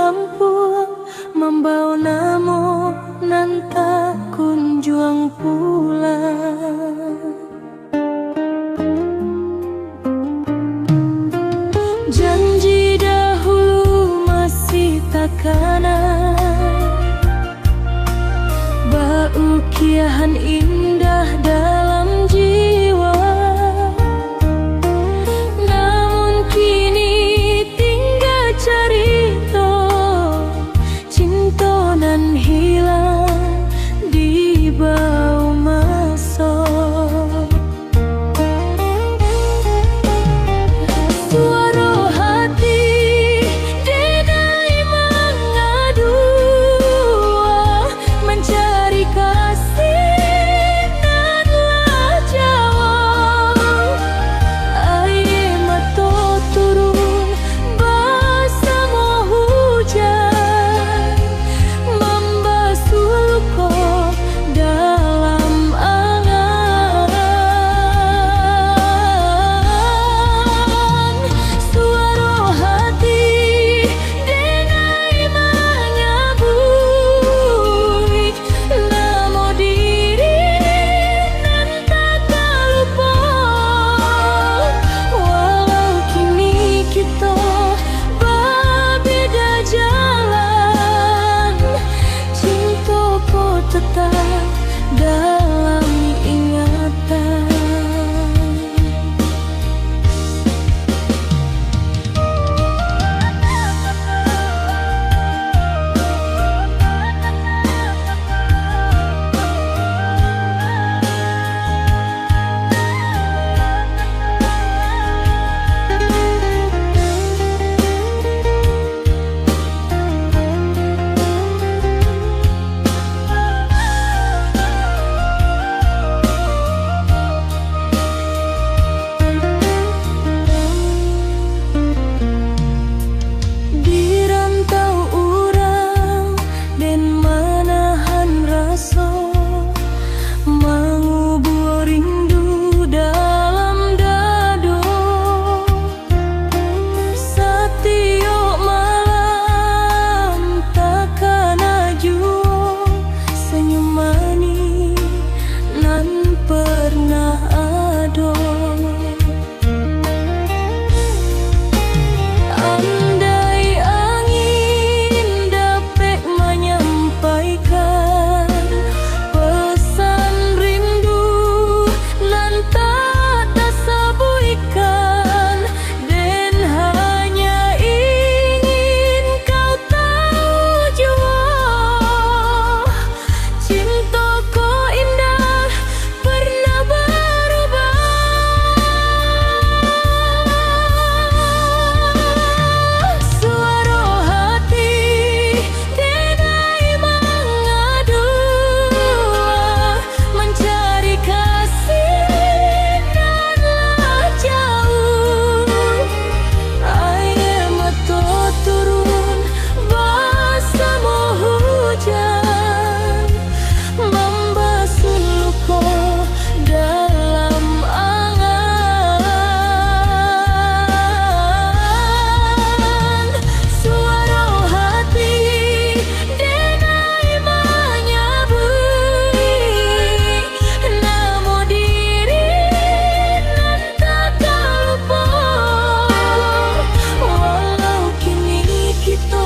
kampung membawa namo nan tak kunjung pulang. Janji dahulu masih takana, baukiahan indah dalam jiwa. Namun kini tinggal cerita, cinta nan hilang di bau masa. Suara hati denai mengadu, mencari kasih nanlah jawab. Air mata turun bersama hujan, membasuh luka dalam angan. Suara hati denai mengabui namo diri nan tak lupa. Walau kini kita berbeda jalan, cintaku tetap dalam ingatan. Dirantau urang dan menahan rasa, mengubur rindu dalam dado. Setiap malam takkan jua senyum manis nan pernah ada. Andai angin dapat menyampaikan pesan rindu lan tak tersabuikan, dan hanya ingin kau tahu jua cintaku indah pernah berubah. Suara hati denai mengadu, mencari kasih nanlah jauh. Air mata turun bersama hujan, membasuh luka dalam angan. Suara hati denai menyabui namo diri nan tak lupa. Walau kini kita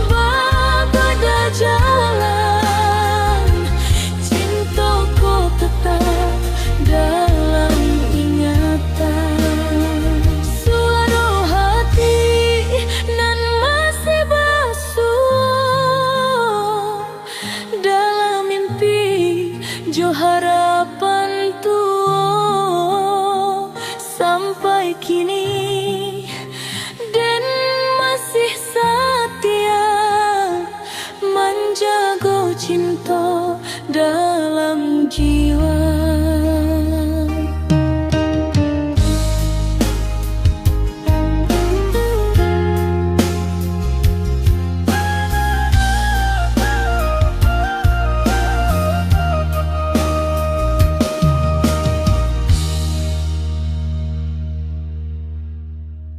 berbeda jalan, cintaku tetap dalam ingatan. Suara hati nan masih basuh dalam mimpi, jo harapan.